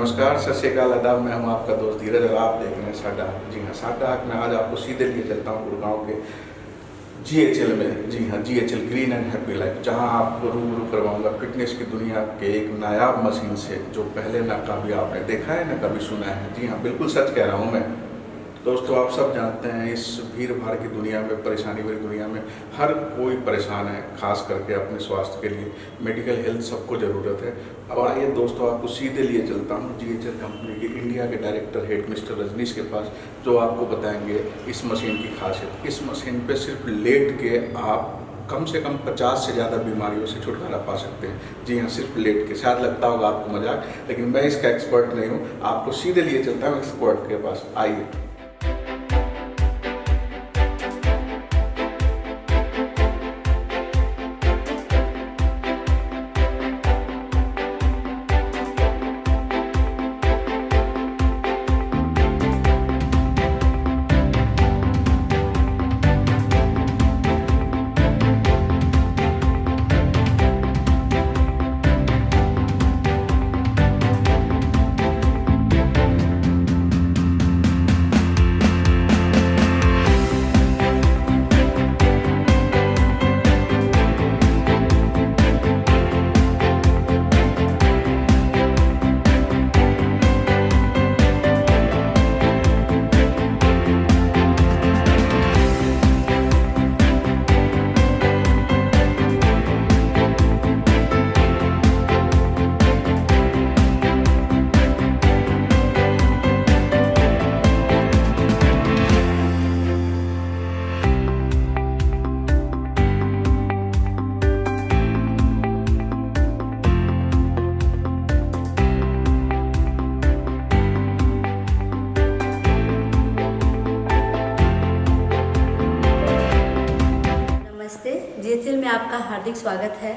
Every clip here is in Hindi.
नमस्कार, सत श्री अकाल, आदाब। मैं हूं आपका दोस्त धीरज और आप देख रहे हैं साडा। जी हाँ, साडा मैं आज आपको सीधे लिए चलता हूं गुड़गांव के GHL में। जी हाँ, GHL green and happy life, जहां आपको रूबरू करवाऊंगा फिटनेस की दुनिया के एक नायाब मशीन से, जो पहले ना कभी आपने देखा है ना कभी सुना है। जी हाँ, बिल्कुल सच कह रहा हूँ मैं। दोस्तों, आप सब जानते हैं इस भीड़ भाड़ की दुनिया में, परेशानी भरी दुनिया में हर कोई परेशान है, खास करके अपने स्वास्थ्य के लिए। मेडिकल हेल्थ सबको ज़रूरत है। अब आइए दोस्तों, आपको सीधे लिए चलता हूँ GHL कंपनी के इंडिया के डायरेक्टर हेड मिस्टर रजनीश के पास, जो आपको बताएंगे इस मशीन की खासियत। इस मशीन पे सिर्फ लेट के आप कम से कम 50 से ज़्यादा बीमारियों से छुटकारा पा सकते हैं। जी हाँ, सिर्फ लेट के। शायद लगता होगा आपको मजाक, लेकिन मैं इसका एक्सपर्ट नहीं हूँ। आपको सीधे लिए चलता हूँ एक्सपर्ट के पास। आइए। GHL में आपका हार्दिक स्वागत है।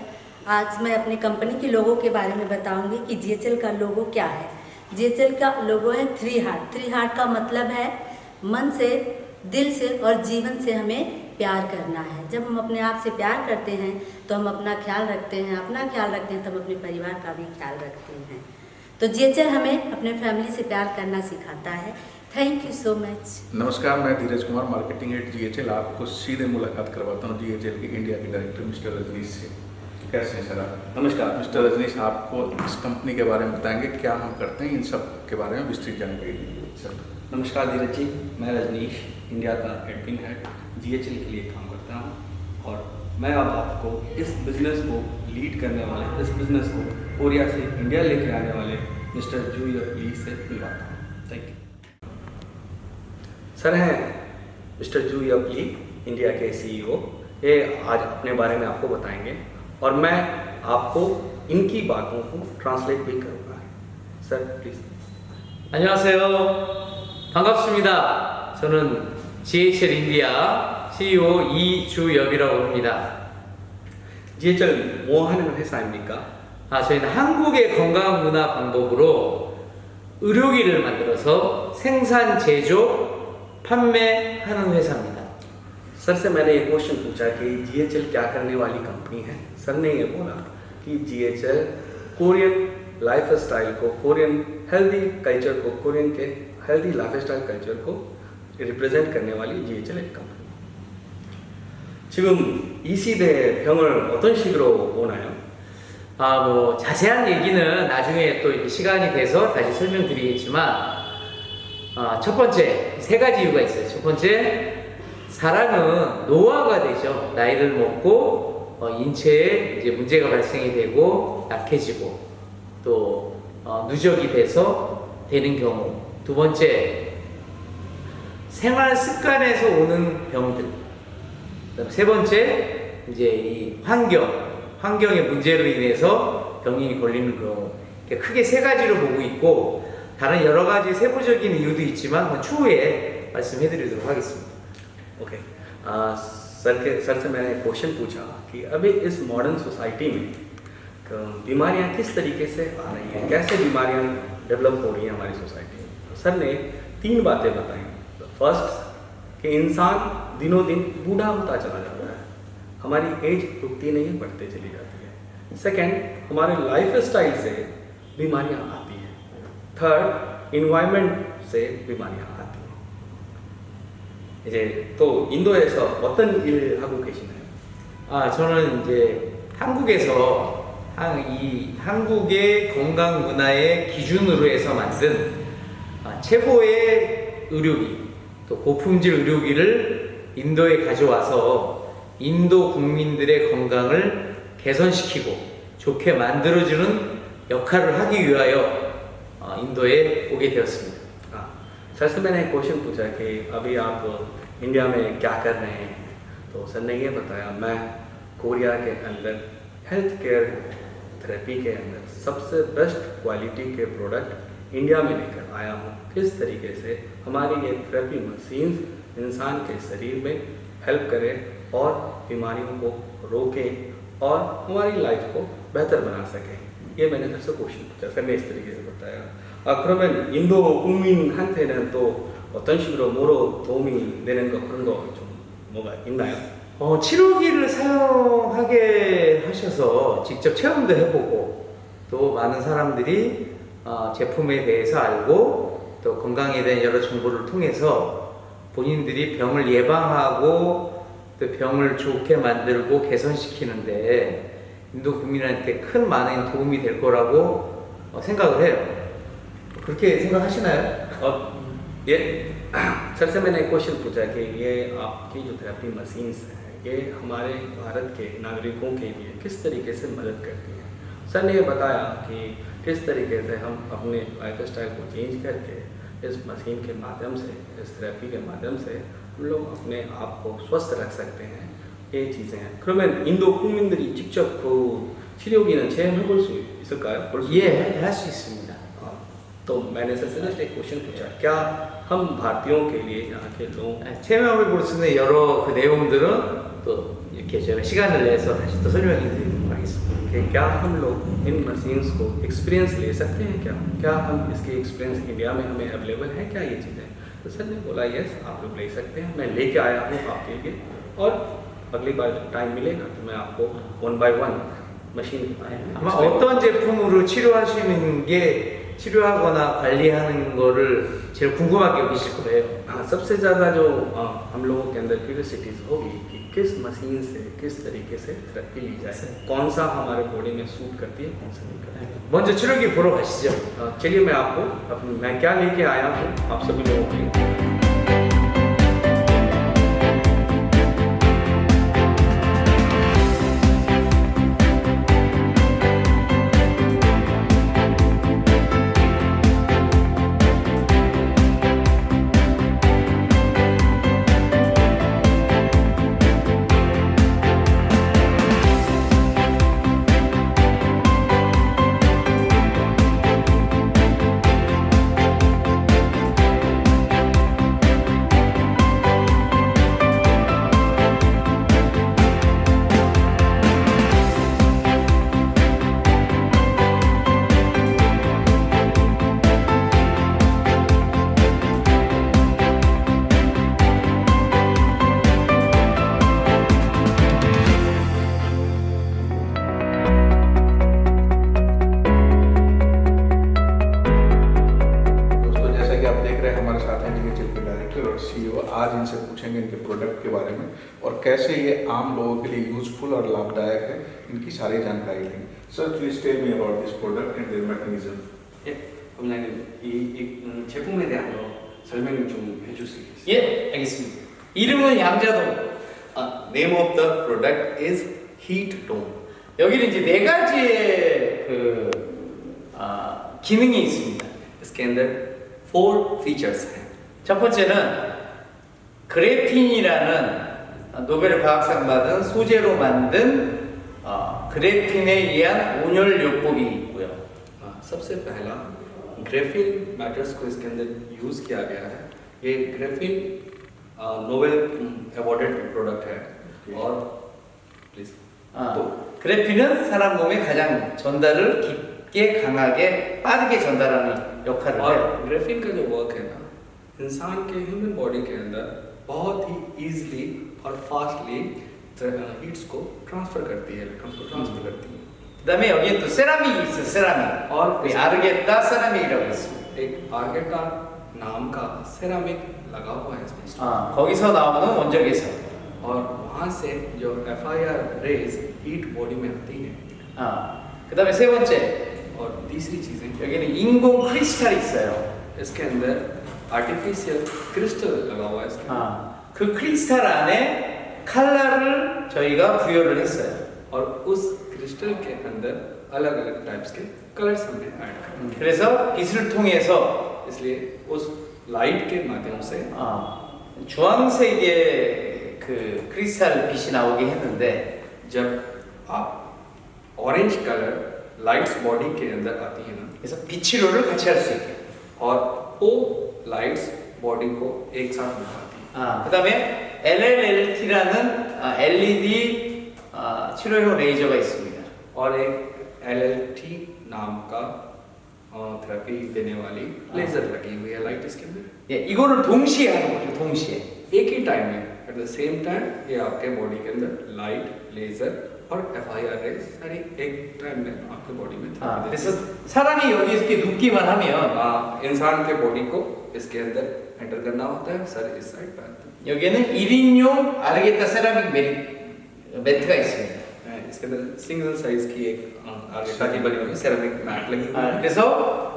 आज मैं अपनी कंपनी के लोगो के बारे में बताऊंगी कि GHL का लोगो क्या है। GHL का लोगो है 3 हार्ट। 3 हार्ट का मतलब है मन से, दिल से और जीवन से हमें प्यार करना है। जब हम अपने आप से प्यार करते हैं तो हम अपना ख्याल रखते हैं, अपना ख्याल रखते हैं तो हम अपने परिवार का भी ख्याल रखते हैं। तो GHL हमें अपने फैमिली से प्यार करना सिखाता है। Thank you so much. नमस्कार, मैं धीरज कुमार, मार्केटिंग हेड GHL। आपको सीधे मुलाकात करवाता हूँ GHL के इंडिया के डायरेक्टर मिस्टर रजनीश से। कैसे हैं सर आप? नमस्कार मिस्टर रजनीश, आपको इस कंपनी के बारे में बताएंगे, क्या हम करते हैं, इन सब के बारे में विस्तृत जानकारी दीजिए सर। नमस्कार धीरज जी, मैं रजनीश, इंडिया का एडमिन हेड GHL के लिए काम करता हूँ और मैं अब आपको इस बिज़नेस को लीड करने वाले, इस बिज़नेस को कोरिया से इंडिया लेके आने वाले मिस्टर जू यप ली से मिलवाता हूँ। Thank you. सर हैं मिस्टर जू यप ली, इंडिया के CEO। ये आज अपने बारे में आपको बताएंगे और मैं आपको इनकी बातों को ट्रांसलेट भी करूँगा। Sir please. 안녕하세요. 반갑습니다. 저는 GHL 인디아 CEO 이주엽이라고 합니다. GHL 뭐 하는 회사입니까? 저희는 한국의 건강 문화 방법으로 의료기를 만들어서 생산, 제조, 판매하는 회사입니다. Sir से मैंने ये क्वेश्चन पूछा कि GHL क्या करने वाली कंपनी है। सर ने ये बोला कि GHL कोरियन लाइफ स्टाइल को, कोरियन हेल्दी कल्चर को, कोरियन के हेल्दी लाइफ स्टाइल कल्चर को रिप्रेजेंट करने वाली GHL एक कंपनी। 지금 이 시대의 병을 어떤 식으로 보나요? 뭐 자세한 얘기는 나중에 또 시간이 돼서 다시 설명드리겠지만, 첫 번째, 3가지 이유가 있어요. 첫 번째, 사람은 노화가 되죠. 나이를 먹고 인체에 이제 문제가 발생이 되고 약해지고 또 누적이 돼서 되는 경우. 두 번째, 생활 습관에서 오는 병들. 그다음 세 번째, 이제 이 환경의 문제로 인해서 병이 걸리는 경우. 크게 3가지로 보고 있고, 다른 여러 가지 세부적인 이유도 있지만 추후에 말씀해드리도록 하겠습니다. ओके सर से मैंने क्वेश्चन पूछा कि अभी इस मॉडर्न सोसाइटी में बीमारियां किस तरीके से आ रही हैं, कैसे बीमारियां डेवलप हो रही हैं हमारी सोसाइटी में। सर ने 3 बातें बताई। फर्स्ट कि इंसान दिनों दिन बूढ़ा होता चला जाता है, हमारी एज रुकती नहीं है, बढ़ते चली जाती है। सेकंड, हमारे लाइफ स्टाइल से बीमारियां आती हैं। थर्ड, इन्वायरमेंट से बीमारियां आती हैं. 이제 또 인도에서 어떤 일 하고 계시나요? 저는 이제 한국에서 이 한국의 건강 문화의 기준으로 해서 만든 최고의 의료기, 또 고품질 의료기를 인도에 가져와서 인도 국민들의 건강을 개선시키고 좋게 만들어주는 역할을 하기 위하여 인도에 오게 되었습니다. सर से मैंने एक क्वेश्चन पूछा कि अभी आप इंडिया में क्या कर रहे हैं, तो सर ने ये बताया मैं कोरिया के अंदर हेल्थ केयर थेरेपी के अंदर सबसे बेस्ट क्वालिटी के प्रोडक्ट इंडिया में लेकर आया हूँ. किस तरीके से हमारी ये थेरेपी मशीन्स इंसान के शरीर में हेल्प करें और बीमारियों को रोकें और हमारी लाइफ को बेहतर बना सकें. ये मैंने सर से क्वेश्चन पूछा. सर ने इस तरीके से बताया. 그러면 인도 국민한테는 또 어떤 식으로 뭐로 도움이 되는 거 그런 거 좀 뭐가 있나요? 치료기를 사용하게 하셔서 직접 체험도 해보고 또 많은 사람들이 제품에 대해서 알고 또 건강에 대한 여러 정보를 통해서 본인들이 병을 예방하고 또 병을 좋게 만들고 개선시키는데 인도 국민한테 큰 많은 도움이 될 거라고 생각을 해요. 그렇게 생각하시나요? ये सर से मैंने एक क्वेश्चन पूछा कि ये आपकी जो थेरेपी मशीन्स हैं ये हमारे भारत के नागरिकों के लिए किस तरीके से मदद करती हैं. सर ने ये बताया कि किस तरीके से हम अपने लाइफ स्टाइल को चेंज करके इस मशीन के माध्यम से, इस थेरेपी के माध्यम से हम लोग अपने आप को स्वस्थ रख सकते हैं. ये चीज़ें हैं. 그러면 인도 국민들이 직접 그 치료기는 체험해볼 수 있을까요? 예, 할 수 있습니다. तो मैंने सर से जस्ट एक क्वेश्चन पूछा, क्या हम भारतीयों के लिए यहाँ के लोग 체험해 볼 수 있는 여러 그 내용들은 또 이렇게 저희가 시간을 내서 다시 또 설명해 드리도록 하겠습니다. कि क्या हम लोग इन मशीन्स को एक्सपीरियंस ले सकते हैं, क्या हम इसकी एक्सपीरियंस इंडिया में हमें अवेलेबल है क्या ये चीज़ें? तो सर ने बोला यस आप लोग ले सकते हैं, मैं लेके आया हूँ आपके लिए और अगली बार जब टाइम मिलेगा तो मैं आपको 1 by 1 मशीन 아마 어떤 제품으로 치료하시는 게 치료하거나 관리하는 거를 제일 궁금하게 여기실 거예요. हाँ, सबसे ज़्यादा जो हम लोगों के अंदर क्यूरियोसिटीज होगी कि किस मशीन से किस तरीके से थेरेपी ली जाए, कौन सा हमारे बॉडी में सूट करती है, कौन सा नहीं करती है. 먼저 치료기 보러 가시죠. चलिए मैं आपको मैं क्या लेके आया हूँ आप सभी लोगों के लिए. आज इनसे पूछेंगे इनके प्रोडक्ट के बारे में और कैसे ये आम लोगों के लिए यूजफुल और लाभदायक है, इनकी सारी जानकारी लेंगे. Sir please tell me about this product and their mechanism. 예, 그러면 이 제품에 대한 설명 좀 해주시겠어요? 예, 알겠습니다. 이름은 양자동. Name of the product is Heat Dome. 여기는 이제 네 가지의 그 기능이 있습니다. इसके अंदर 4 features हैं. 첫 번째는 그래핀이라는 노벨 과학상 받은 소재로 만든 그래핀에 의한 온열요법이 있고요. सबसे पहला ग्रेफिन मैटर्स को इसके अंदर यूज़ किया गया है. ये ग्रेफिन नोबेल अवॉर्डेड प्रोडक्ट है. और प्लीज 또 그래핀은 사람 몸에 가장 전달을 깊게 강하게 빠르게 전달하는 역할을 और 해요. ग्रेफिन का जो वर्क है ना, इंसान के ह्यूमन बॉडी के अंदर बहुत ही इजीली और फास्टली हीट्स को ट्रांसफर करती है, इलेक्ट्रॉन्स को ट्रांसफर करती है. 그다음에 여기에 또 세라믹이 있어요. 세라믹. और 그 아르게타 세라믹이라고 있습니다. एक आर्गेटा नाम का सेरामिक लगा हुआ है इसमें 거기서 나오는 원적외선. और वहाँ से जो FIR रेज हीट बॉडी में आती है 그다음에 세 번째, और तीसरी चीज़ें 여기는 인공 크리스탈이 있어요. इसके अंदर आर्टिफिशियल क्रिस्टल लगा हुआ है इसके अंदर। 그 크리스탈 안에 칼라를 저희가 부여를 했어요. और उस क्रिस्टल के अंदर अलग अलग टाइप्स के कलर्स हमने ऐड कर 그래서 빛을 통해서 इसलिए उस लाइट के माध्यम से 주황색의 그 크리스탈 빛이 나오게 했는데 जब आप ऑरेंज कलर लाइट्स बॉडी के अंदर आती है ना 그래서 빛치료를 같이 할 수 있게. और वो लाइट्स बॉडी को एक साथ दिखाती है। 그다음에 LLLT라는 LED 치료용 레이저가 있습니다. और एक LLT नाम का थेरेपी देने वाली लेजर लगी हुई है लाइट इसके अंदर। 예, 이거를 동시에 하는 거죠. 동시에. एक ही टाइम में एट द सेम टाइम ये आपके बॉडी के अंदर लाइट लेजर और FIR रेज सारी एक टाइम में आपके बॉडी में therapy 그래서 देती है। 사람이 여기 이렇게 눕기만 하면 इंसान के बॉडी को इसके अंदर एंटर करना होता है, सर इस साइड पे आता 여기에는 1인용 아르게타 세라믹 매트가 있습니다. है। इसके अंदर सिंगल साइज की एक आर्गेटा की बनी हुई सेरेमिक मैट लगी हुई है। 그래서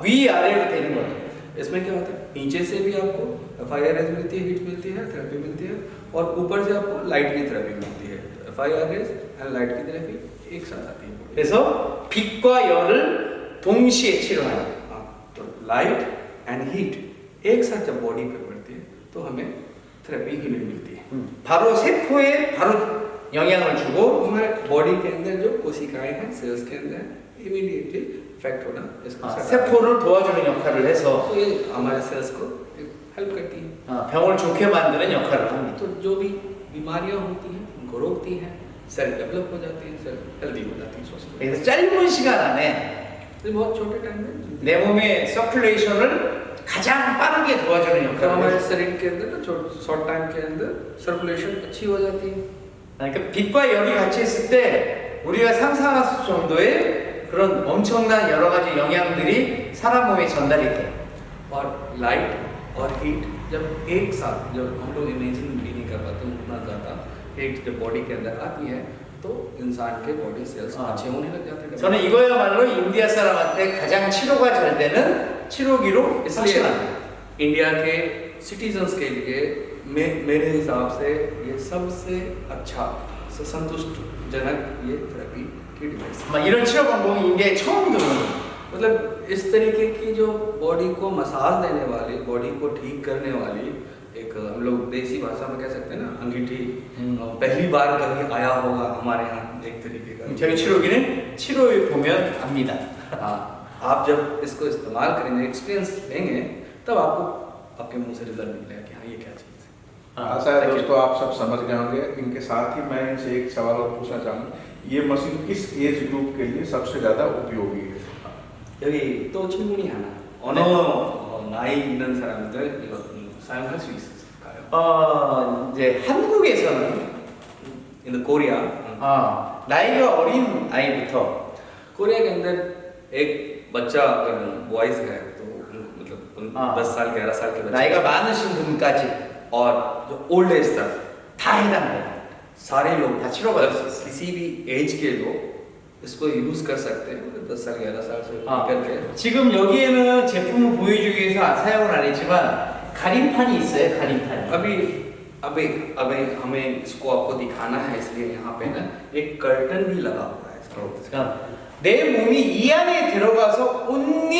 위아래로 되는 거예요. इसमें क्या होता है, नीचे से भी आपको FIR रेज मिलती है, हीट मिलती है, थेरेपी मिलती है, और ऊपर से आपको लाइट की थेरेपी मिलती है। FIR रेज एंड लाइट की थेरेपी एक साथ आती है। 그래서 빛과 열을 동시에 치료하는. तो लाइट एंड हीट एक साथ जब बॉडी पे पड़ती है तो हमें थेरेपी हीलिंग मिलती है। 바로 세포에 바로 영향을 주고 हमारे बॉडी के अंदर जो कोशिकाएं हैं सेल्स के अंदर इमीडिएटली इफेक्ट होना इसको 세포를 도와주는 역할을 해서 तो ये हमारे सेल्स को हेल्प करती है। 병을 좋게 만드는 역할을 합니다. तो जो भी बीमारियां होती हैं उनको रोकती हैं, सेल डेवलप हो जाती है, सेल हेल्दी हो जाती है। स्वस्थ हो 그래서 짧은 시간 안에 जाती है। बहुत छोटे टाइम में 내 몸의 서큘레이션을 가장 빠르게 도와주는 तो 역할을 हमारे 해요. शरीर के अंदर शॉर्ट टाइम के अंदर सर्कुलेशन अच्छी हो जाती है। 그러니까 빛과 열이 같이 있을 때 우리가 상상할 수 정도의 그런 엄청난 여러 가지 영향들이 사람 몸에 전달이 돼요. और लाइट और हीट जब एक साथ जब हम लोग इमेजिन भी नहीं कर पाते उतना ज़्यादा हीट जब बॉडी के अंदर आती है तो इंसान के बॉडी सेल्स अच्छे होने लग जाते हैं। 저는 이거야말로 인디아 사람한테 가장 치료가 잘 되는 치료기로 इसलिए 확신합니다. इंडिया के सिटीजन्स के लिए मेरे हिसाब से ये सबसे अच्छा संतुष्टजनक ये थेरेपी की डिवाइस है। 아마 이런 치료 방법이 인디아에 처음 들어오는 거예요. मतलब इस तरीके की जो बॉडी को मसाज देने वाली, बॉडी को ठीक करने वाली एक हम लोग देसी भाषा में कह सकते हैं ना अंगीठी पहली बार कभी आया होगा हमारे यहाँ एक तरीके का। 저희 치료기는 치료에 보면 압니다. हाँ, आप जब इसको इस्तेमाल करेंगे, एक्सपीरियंस लेंगे, तब आपको आपके मुंह से रिजल्ट मिलेगा कि हाँ ये क्या चीज़ है। आशा है दोस्तों आप सब समझ गए होंगे। इनके साथ ही मैं इनसे एक सवाल और पूछना चाहूँगा, ये मशीन किस एज ग्रुप के लिए सबसे ज़्यादा उपयोगी है? 여기 또 질문이 하나. 어느 나이 있는 사람들 이거 사용할 수 있을까요? 이제 한국에서는 In the Korea, 나이가 어린 아이부터 कोरिया के अंदर एक बच्चा अगर बॉयज है तो मतलब 10 साल 11 साल के बच्चे 나이가 많으신 분까지 और जो ओल्ड एज तक 다 해당돼요. सारे लोग 다 치료받을 수 있어요. किसी भी एज के लोग इसको यूज कर सकते हैं। 10 साल 11 साल से लेकर के 지금 여기에는 제품을 보여주기 위해서 사용을 안 했지만 가림판이 있어요. 가림판. अभी अभी अभी हमें इसको आपको दिखाना है इसलिए यहाँ पे ना एक कर्टन भी लगा हुआ है इसके ऊपर। 그러니까 내 몸이 이 안에 들어가서 온니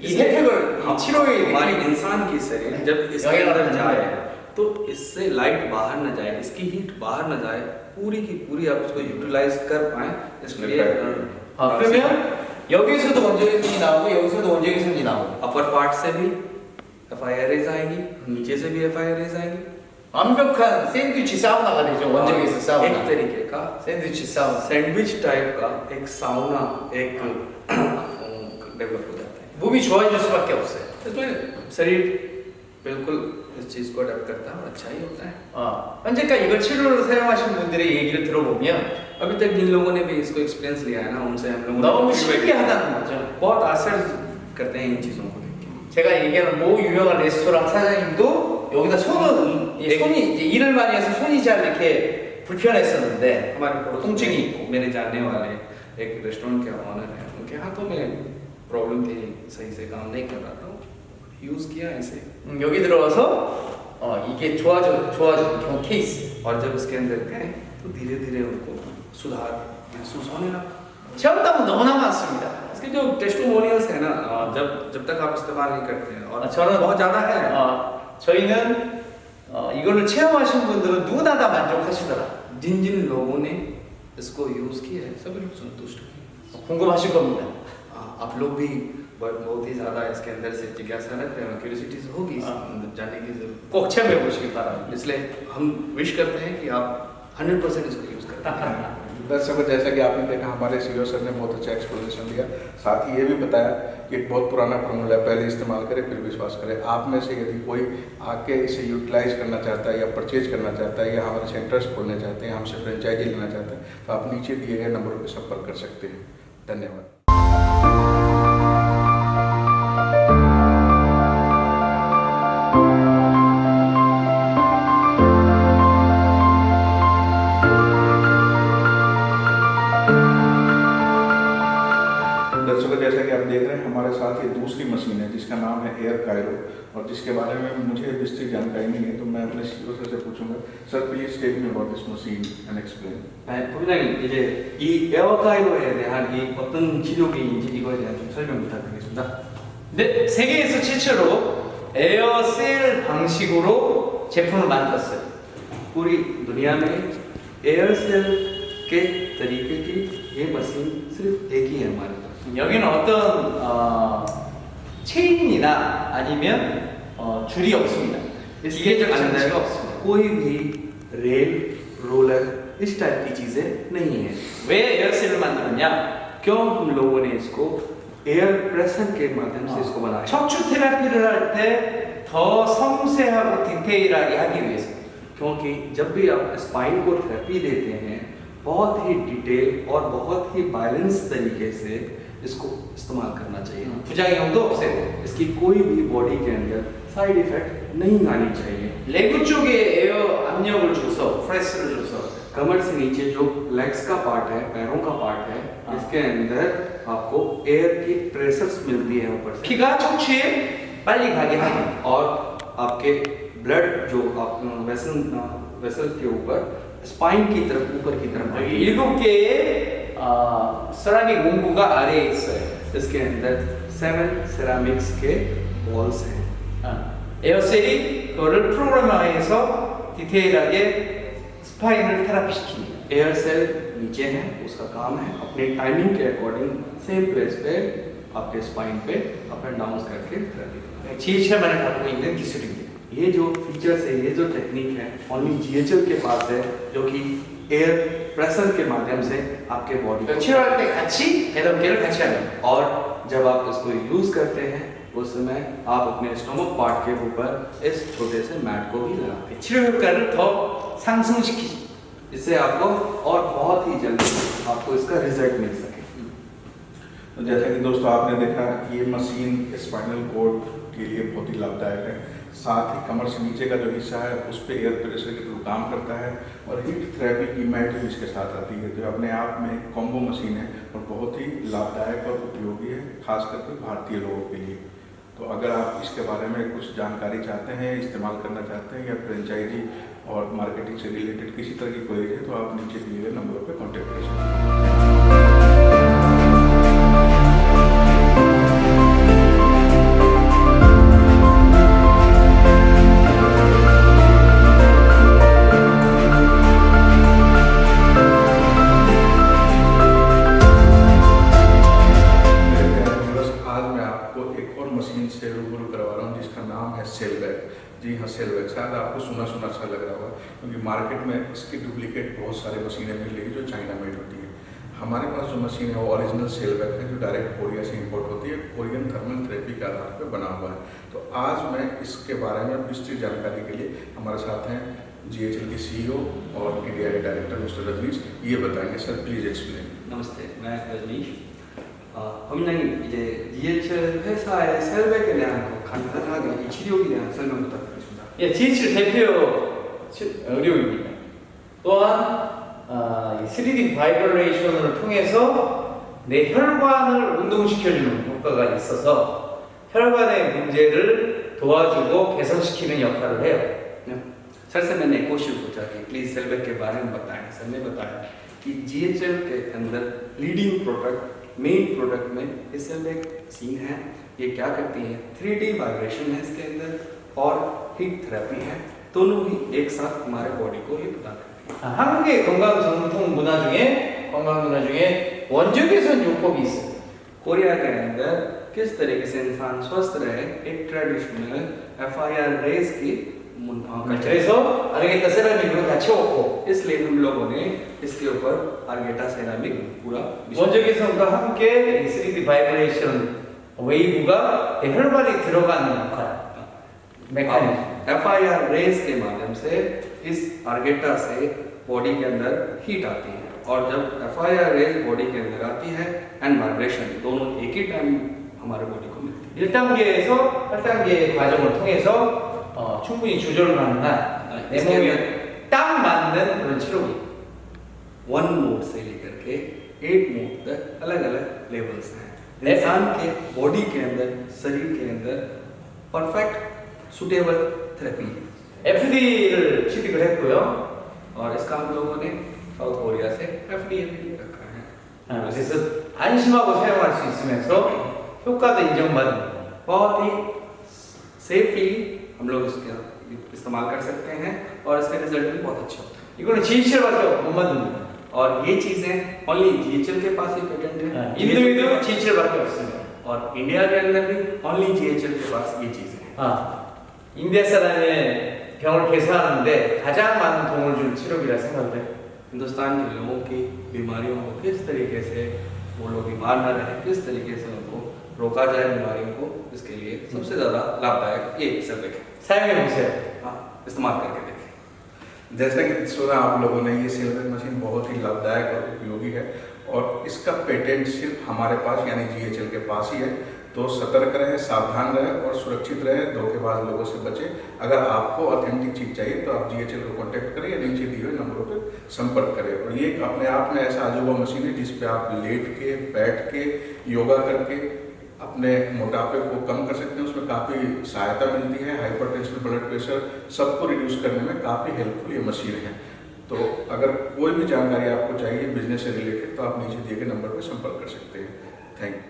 이 혜택을 이 치료에 हमारे इंसान की शरीर जब इसके 영향을 अंदर 받는 जाए 거예요. तो इससे लाइट बाहर न जाए, इसकी हीट बाहर न जाए, पूरी की पूरी आप उसको यूटिलाइज कर पाए इसलिए 그러면 여기서도 원적외선이 나오고 여기서도 원적외선이 나오고 अपर पार्ट से भी FIR रेज आएंगी, नीचे से भी FIR रेज आएंगी। 완벽한 샌드위치 사우나가 되죠. 원적외선 एक 사우나. तरीके का 샌드위치 사우나. सैंडविच टाइप का एक साउना एक डेवलप हो जाता है। 몸이 좋아질 수밖에 없어요. इसमें शरीर बिल्कुल इस चीज को अडेप्ट करता है और अच्छा ही होता है। 현재까지 이걸 치료로 사용하신 분들의 얘기를 들어보면 अभी तक जिन लोगों ने भी इसको एक्सपीरियंस लिया है ना उनसे हम लोग 너무 신기하다는 거죠. बहुत आश्चर्य करते हैं इन चीज़ों को देख के। 제가 얘기하는 모 유명한 레스토랑 사장님도 여기다 손이 이제 일을 많이 해서 손이 잘 이렇게 불편했었는데 हमारे पड़ोस 통증이 में 있고 मेरे जानने वाले एक रेस्टोरेंट के ऑनर हैं, उनके हाथों में प्रॉब्लम थी, सही से काम नहीं कर रहा था, यूज़ किया ऐसे 여기 들어와서 이게 좋아진 경우 케이스. और जब इसके अंदर गए तो धीरे धीरे उनको सुधार महसूस होने लगा। 체험담은 너무나 많습니다. इसके जो टेस्टिमोनियल्स है ना, जब तक आप इस्तेमाल नहीं करते हैं और 저는 बहुत ज़्यादा है। 저희는 이거를 체험하신 분들은 누구나 다 만족하시더라. जिन जिन लोगों ने इसको यूज़ किया है सभी लोग संतुष्ट हैं। 궁금하실 겁니다. आप लोग भी बहुत ही ज़्यादा इसके अंदर से जिज्ञासा रखते हैं, क्यूरियोसिटी होगी अंदर जानने की जरूरत, 꼭 체험해 보시기 바랍니다. इसलिए हम विश करते हैं कि आप 100% इसको यूज़ करें। दर्शकों, जैसा कि आपने देखा हमारे सीईओ सर ने बहुत अच्छा एक्सप्लेनेशन दिया, साथ ही ये भी बताया कि एक बहुत पुराना फॉर्मूला है, पहले इस्तेमाल करें फिर विश्वास करें। आप में से यदि कोई आके इसे यूटिलाइज करना चाहता है या परचेज करना चाहता है या हमारे सेंटर्स खोलना चाहते हैं, हमसे फ्रेंचाइजी लेना चाहते हैं, तो आप नीचे दिए गए नंबरों पर संपर्क कर सकते हैं। धन्यवाद। दर्शकों, जैसा कि आप देख रहे हैं हमारे साथ ये दूसरी मशीन है जिसका नाम है एयर कायरो, और जिसके बारे में मुझे विस्तृत जानकारी नहीं है, तो मैं अपने सीईओ सर से पूछूंगा। Sir please tell me about this machine and explain. 부장님, 이제 이 에어가이로에 대한 이 어떤 기록인지 이거에 대한 좀 설명 부탁드리겠습니다. 네, 세계에서 최초로 에어셀 방식으로 제품을 만들었어요. पूरी दुनिया में एयरसेल के तरीके की ये मशीन सिर्फ एक ही है हमारे पास। 여기는 어떤 체인이나 아니면 줄이 없습니다. इसके 기계적 अंदर 장치가 없습니다. कोई भी रेल, रोलर इस टाइप की चीजें नहीं है। 왜 에어셀을 만들었냐? क्यों हम लोगों ने इसको एयर प्रेशर के माध्यम से इसको बनाया? 척추 테라피를 할 때 더 섬세하고 디테일하게 하기 위해서. क्योंकि जब भी आप स्पाइन को थेरेपी देते हैं, बहुत ही डिटेल और बहुत ही बैलेंस तरीके से इसको इस्तेमाल करना चाहिए। 부작용도 없애고 इसकी कोई भी बॉडी के अंदर साइड इफेक्ट नहीं आनी चाहिए। 레그 쪽에 에어 압력을 줘서 프레스를 줘서 कमर से नीचे जो लेग्स का पार्ट है, पैरों का पार्ट है, इसके अंदर आपको एयर की प्रेशर्स मिलती है ऊपर से, 피가 척추에 빨리 가게 하고 और आपके ब्लड जो आप वेसल के ऊपर स्पाइन की तरफ ऊपर की तरफ 여기 7개의 세라믹 원구가 아래에 있어요. इसके अंदर 7 सेरामिक्स के बॉल्स हैं। 에어셀이 그거를 프로그래머에서 디테일하게 스파인을 테라피시킵니다. एयर सेल नीचे है, उसका काम है अपने टाइमिंग के अकॉर्डिंग सेम प्लेस पे आपके स्पाइन पे अप एंड डाउन करके थेरेपी करना है। GHM을 갖고 있는 기술입니다. ये जो फीचर्स है, ये जो टेक्निक है, ओनली GHL के पास है, जो कि एयर प्रेशर के माध्यम से आपके बॉडी को 치료할 때 같이 배덮개를 같이 합니다. और जब आप इसको यूज करते हैं उस समय आप अपने स्टमक पार्ट के ऊपर इस छोटे से मैट को भी लगाते हैं। 치료 효과를 더 상승시키죠. इससे आपको और बहुत ही जल्दी आपको इसका रिजल्ट मिल सके। तो जैसा कि दोस्तों आपने देखा कि ये मशीन स्पाइनल कॉर्ड के लिए बहुत ही लाभदायक है, साथ ही कमर से नीचे का जो हिस्सा है उस पर एयर प्रेशर के थ्रू काम करता है, और हीट थेरेपी की मैट भी इसके साथ आती है, जो अपने आप में कॉम्बो मशीन है और बहुत ही लाभदायक और उपयोगी है, खास करके भारतीय लोगों के लिए। तो अगर आप इसके बारे में कुछ जानकारी चाहते हैं, इस्तेमाल करना चाहते हैं, या फ्रेंचाइजी और मार्केटिंग से रिलेटेड किसी तरह की क्वेरी है, तो आप नीचे दिए गए नंबरों पर कॉन्टेक्ट कर सकते हैं। जी हाँ, सेलवैक शायद आपको सुना सुना अच्छा लग रहा होगा, क्योंकि मार्केट में इसकी डुप्लीकेट बहुत सारी मशीनें मिल रही है जो चाइना मेड होती है। हमारे पास जो मशीन है वो ओरिजिनल सेलवैक है, जो डायरेक्ट कोरिया से इंपोर्ट होती है, कोरियन थर्मल थेरेपी के आधार पर बना हुआ है। तो आज मैं इसके बारे में विस्तृत जानकारी के लिए हमारे साथ हैं GHL के CEO और इंडिया के डायरेक्टर मिस्टर रजनीश। ये बताएंगे सर, प्लीज एक्सप्लेन। नमस्ते, मैं Rajneesh. 분명히 이제 DHL 회사의 셀백에 대한 간단하게 이 치료에 대한 설명 부탁드리겠습니다. 예, GH 대표 의료입니다. 또한 이 3D 바이브레이션을 통해서 내 혈관을 운동시켜주는 효과가 있어서 혈관의 문제를 도와주고 개선시키는 역할을 해요. Sir से मैंने एक क्वेश्चन पूछा कि प्लीज सेलबेक के बारे में बताएं। सर ने बताया कि जीएचएल के अंदर लीडिंग प्रोडक्ट मेन प्रोडक्ट में ये सेलबेक सीन है। ये क्या करती है, 3D वाइब्रेशन है इसके अंदर और हीट थेरेपी है, दोनों ही एक साथ हमारे बॉडी को ही प्रदान करती है। 한국의 건강 전통 문화 중에 원적 개선 요법이 있어요. कोरिया के अंदर किस तरीके से इंसान स्वस्थ रहे, एक ट्रेडिशनल FIR रेस की कल्चर। 그래서 아르게타 세라믹으로 다 채웠고 इसलिए हम लोगों ने इसके ऊपर आर्गेटा सेरामिक पूरा 원적 개선과 함께 이 3D 바이브레이션 웨이브가 혈관에 들어가는 역할 메커니즘. FIR रेस के माध्यम से इस आर्गेटा से बॉडी के अंदर हीट आती है और जब FIR रेस बॉडी के अंदर आती है एंड वाइब्रेशन दोनों एक ही टाइम हमारे बॉडी को मिलती है। 1단계에서 8단계 과정을 통해서 충분히 조절 가능한 내 몸에 딱 맞는 그런 치료기. 1 मोड से लेकर के 8 मोड तक अलग अलग लेवल्स हैं। इंसान के बॉडी के अंदर, शरीर के अंदर परफेक्ट सुटेबल थेरेपी है। FD를 취득을 했고요. और इसका हम लोगों ने साउथ कोरिया से FDA भी रखा है। 그래서 안심하고 사용할 수 있으면서 효과도 인정받은 बहुत ही सेफली हम लोग इसका इस्तेमाल कर सकते हैं और इसका रिजल्ट भी बहुत अच्छा होता है। 이거는 GHL밖에 못 만듭니다. और ये चीज़ें ओनली GHL के पास ही पेटेंट है। 인도에도 GHL밖에 없습니다. और इंडिया के अंदर भी ओनली GHL के पास ये चीज़ें हैं। 인디아 사람의 병을 개선하는데 가장 많은 도움을 줄 치료기라 생각을 해요. हिंदुस्तान के लोगों की बीमारियों को किस तरीके से वो लोग बीमार न रहे, किस तरीके से उनको रोका जाए बीमारियों को, इसके लिए सबसे ज़्यादा लाभदायक ये सेलबेक है। 사용해 보세요. हाँ, इस्तेमाल करके देखें। जैसा कि सुना आप लोगों ने, ये सेलबेक मशीन बहुत ही लाभदायक और उपयोगी है और इसका पेटेंट सिर्फ हमारे पास यानी GHL के पास ही है। तो सतर्क रहे, सावधान रहे और सुरक्षित रहे, धोखेबाज लोगों से बचे। अगर आपको ऑथेंटिक चीज़ चाहिए तो आप GHL को कांटेक्ट करें या नीचे दिए हुए नंबरों पर संपर्क करें। और ये अपने आप में ऐसा अजूबा मशीन है जिस पे आप लेट के, बैठ के, योगा करके अपने मोटापे को कम कर सकते हैं। उसमें काफ़ी सहायता मिलती है। हाइपरटेंशन, ब्लड प्रेशर सबको रिड्यूस करने में काफ़ी हेल्पफुल ये मशीन है। तो अगर कोई भी जानकारी आपको चाहिए बिजनेस से रिलेटेड तो आप नीचे दिए गए नंबर पर संपर्क कर सकते हैं। Thank you.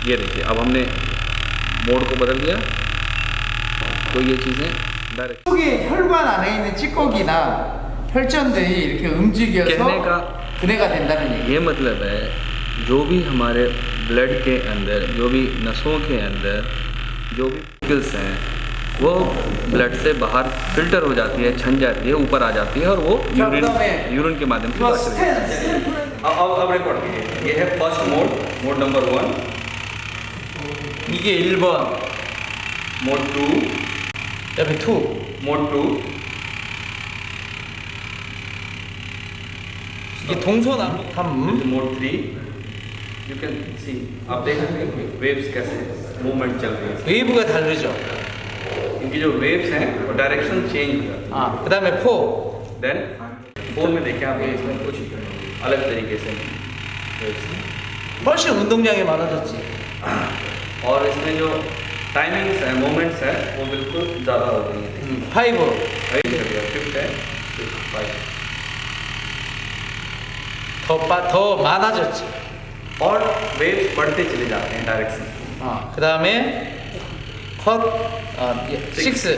ये देखिए, अब हमने मोड को बदल दिया तो ये चीज़ें डायरेक्ट 속에 혈관 안에 있는 찌꺼기나 혈전들이 이렇게 움직여서 कहने का 분해가 된다는 얘기. ये मतलब है जो भी हमारे ब्लड के अंदर, जो भी नसों के अंदर जो भी पार्टिकल्स हैं वो ब्लड से बाहर फिल्टर हो जाती है, छन जाती है, ऊपर आ जाती है और वो यूरिन के माध्यम से बाहर चली जाती है। अब रिकॉर्ड कीजिए। ये है first mode, mode number 1, 이게 1번, mode 2, 옆에 2. Mode 2, 이게 동서남 3. Mode 3। You can see, आप देख सकते हैं वेव्स कैसे मूवमेंट चल रही है। 웨이브가 다르죠. इनकी जो वेव्स हैं वो डायरेक्शन चेंज हो जाती है। 그다음에 4. देन फोन में देखें आप, इसमें कुछ अलग तरीके से waves हैं। 훨씬 운동량이 많아졌지. और इसमें जो टाइमिंग्स है, मोमेंट्स है वो बिल्कुल ज़्यादा हो गई हैं। 5. फिफ्थ है 5 더 많아졌지. और वेव्स बढ़ते चले जाते हैं डायरेक्शन। 그다음에 컷 6.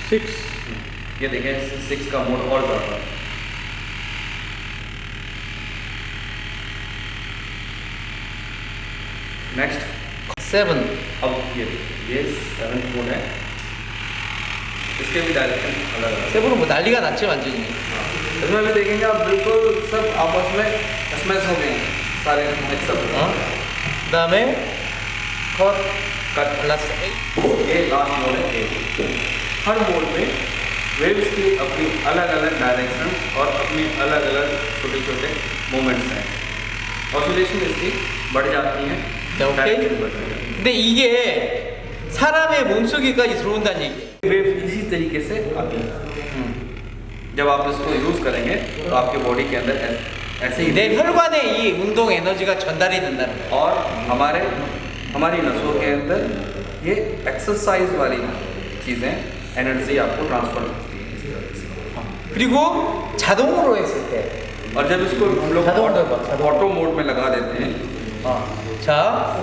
6 ये देखें 6 का मोड और ज़्यादा। नेक्स्ट 7. अब ये 7th मोड है, इसके भी डायरेक्शन अलग अलग। 7은 뭐 난리가 났지 완전히. इसमें भी देखेंगे आप बिल्कुल सब आपस में स्मैश हो गए हैं, सारे मिक्सअप। 그다음에 컷 कट 라스트 8. ये लास्ट मोड है 8। हर मोड में वेव्स की अपनी अलग अलग डायरेक्शन और अपनी अलग अलग छोटे छोटे मोमेंट्स हैं। ऑसिलेशन इसकी बढ़ जाती हैं, 자, 오케이. डायरेक्शन बढ़ जाती है। 근데 이게 사람의 몸속에까지 들어온다는 얘기예요. वेव इसी तरीके से आती है। जब आप इसको यूज़ करेंगे तो आपके बॉडी के अंदर ऐसे ही 내 혈관에 이 운동 에너지가 전달이 된다는 거예요. और हमारी नसों के अंदर ये एक्सरसाइज वाली चीज़ें एनर्जी आपको ट्रांसफर करती है इस तरह से। 그리고 자동으로 했을 때 और जब इसको हम लोग 자동। ऑटो मोड में लगा देते हैं, 자,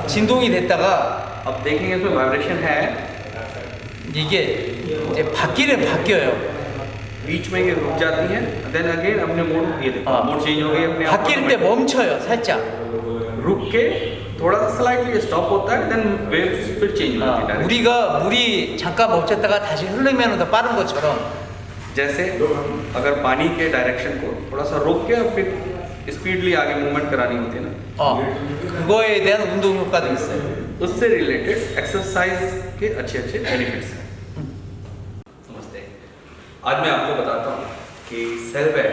진동이 됐다가 अब देखेंगे इसमें वाइब्रेशन है, 이게 이제 바뀌어요. बीच में ये रुक जाती है, देन अगेन अपने मोड, ये देखो मोड चेंज हो गई अपने आप, 바뀔 때 멈춰요, 살짝. रुक के थोड़ा सा स्लाइटली स्टॉप होता है, देन वेव्स फिर चेंज हो जाती है। 우리가 물이 잠깐 멈췄다가 다시 흐르면 더 빠른 것처럼 जैसे अगर पानी के डायरेक्शन को थोड़ा सा रोक के फिर स्पीडली आगे मूवमेंट करानी होती है ना, 그거에 대한 운동 효과도 있어요. उससे रिलेटेड एक्सरसाइज के अच्छे अच्छे बेनिफिट्स हैं। नमस्ते, आज मैं आपको बताता हूँ कि सेल वेब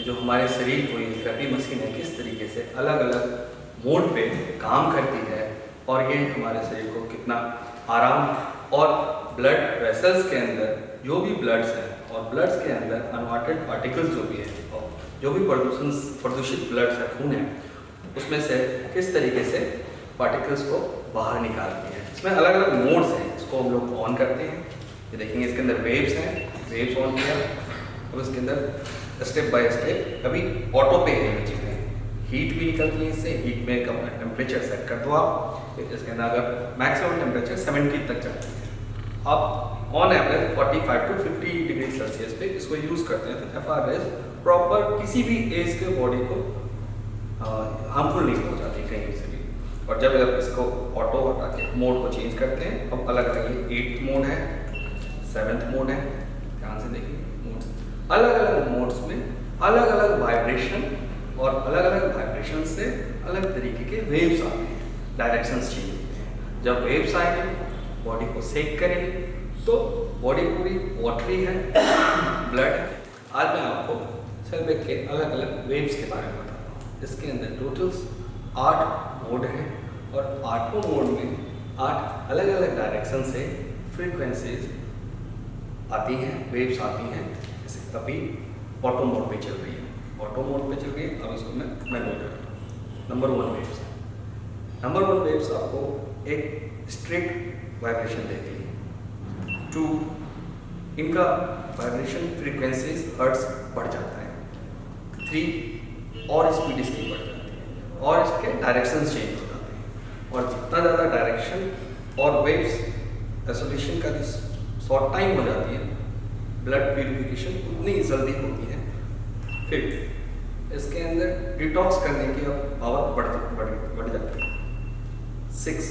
जो हमारे शरीर को ये थेरेपी मशीन है किस तरीके से अलग अलग मोड पे काम करती है और ये हमारे शरीर को कितना आराम और ब्लड वेसल्स के अंदर जो भी ब्लड्स हैं और ब्लड्स के अंदर अनवांटेड पार्टिकल्स जो भी है और जो भी प्रदूषित ब्लड्स है, खून है, उसमें से किस तरीके से पार्टिकल्स को बाहर निकालती है। इसमें अलग अलग मोड्स हैं, इसको हम लोग ऑन करते हैं, ये देखेंगे इसके अंदर वेव्स हैं, वेव्स ऑन किया, अब इसके अंदर स्टेप बाय स्टेप कभी ऑटो पे है ये चीज़ें, हीट भी निकलती है इससे, हीट में कम टेम्परेचर सेट कर दो आप, इसके अंदर अगर मैक्सिमम टेम्परेचर 70 तक जाती है, आप on average 45 to 50 degree Celsius पे इसको यूज़ करते हैं, तो FRS प्रॉपर किसी भी एज के बॉडी को हार्मफुल नहीं पहुँचाती कहीं से भी। और जब आप इसको ऑटो हटा के मोड को चेंज करते हैं, अब अलग अलग ये 8th मोड है, 7th मोड है, ध्यान से देखिए मोड्स, अलग अलग मोड्स में अलग अलग वाइब्रेशन और अलग अलग वाइब्रेशन से अलग तरीके के वेव्स आते हैं, डायरेक्शंस चेंज होते हैं। जब वेव्स आएंगे बॉडी को सेक करेंगे तो बॉडी पूरी वाटरी है, ब्लड है। आज मैं आपको सेल वेब के अलग अलग वेव्स के बारे में बताता हूँ। इसके अंदर टोटल्स 8 मोड हैं और 8 मोड में 8 अलग अलग डायरेक्शन से फ्रीक्वेंसीज आती हैं, वेव्स आती हैं। जैसे अभी ऑटो मोड पे चल रही है, ऑटो मोड पे चल रही है, अब इसको मैं मैनुअल करता हूँ। नंबर 1 वेव्स, नंबर 1 वेव्स आपको एक स्ट्रेट वाइब्रेशन देती है। 2, इनका वाइब्रेशन फ्रीक्वेंसीज हर्ट्ज बढ़ जाता है। 3, और स्पीड इसकी बढ़ जाती है और इसके डायरेक्शंस चेंज हो जाते हैं। और जितना ज़्यादा डायरेक्शन और वेव्स आइसोलेशन का शॉर्ट टाइम हो जाती है, ब्लड प्यूरिफिकेशन उतनी जल्दी होती है। फिर इसके अंदर डिटॉक्स करने की अब पावर बढ़ जाती है। 6,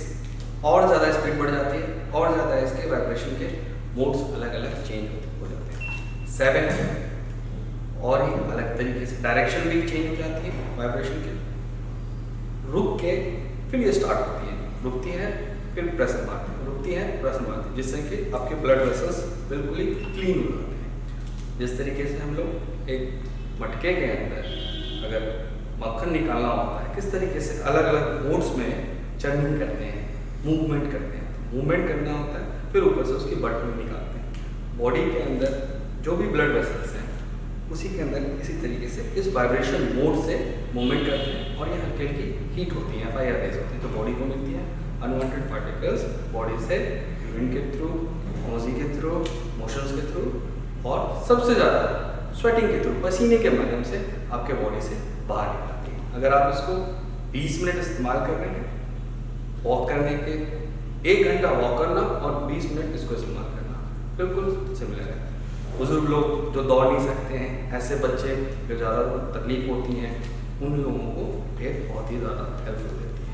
और ज़्यादा स्पीड बढ़ जाती है और ज़्यादा इसके वाइब्रेशन के मोड्स अलग अलग चेंज हो जाते हैं। 7, और ही अलग तरीके से डायरेक्शन भी चेंज हो जाती है वाइब्रेशन के, रुक के फिर ये स्टार्ट होती है, रुकती है फिर प्रेशर मारती है, रुकती है प्रेशर मारती है, जिससे कि आपके ब्लड वेसल्स बिल्कुल ही क्लीन हो जाते हैं। जिस तरीके से हम लोग एक मटके के अंदर अगर मक्खन निकालना होता है, किस तरीके से अलग अलग मोड्स में चर्निंग करते हैं, मूवमेंट करते हैं, मूवमेंट करना होता है, फिर ऊपर से उसकी बटन निकालते हैं। बॉडी के अंदर जो भी ब्लड वेसल्स हैं उसी के अंदर इसी तरीके से इस वाइब्रेशन मोड से मूवमेंट करते हैं और ये हल्की हल्की हीट होती है, FIR रेज होती है, तो बॉडी को मिलती है अनवांटेड पार्टिकल्स बॉडी से यूरिन के थ्रू, नोजी के थ्रू, मोशंस के थ्रू और सबसे ज़्यादा स्वेटिंग के थ्रू, पसीने के माध्यम से आपके बॉडी से बाहर निकलती है। अगर आप इसको 20 मिनट इस्तेमाल कर रहे हैं, वॉक करने के 1 घंटा वॉक करना और 20 मिनट इसको इस्तेमाल करना बिल्कुल सिमिलर है। बुजुर्ग लोग जो दौड़ नहीं सकते हैं, ऐसे बच्चे जो ज़्यादा तकलीफ होती हैं, उन लोगों को ये बहुत ही ज़्यादा हेल्पफुल देती है।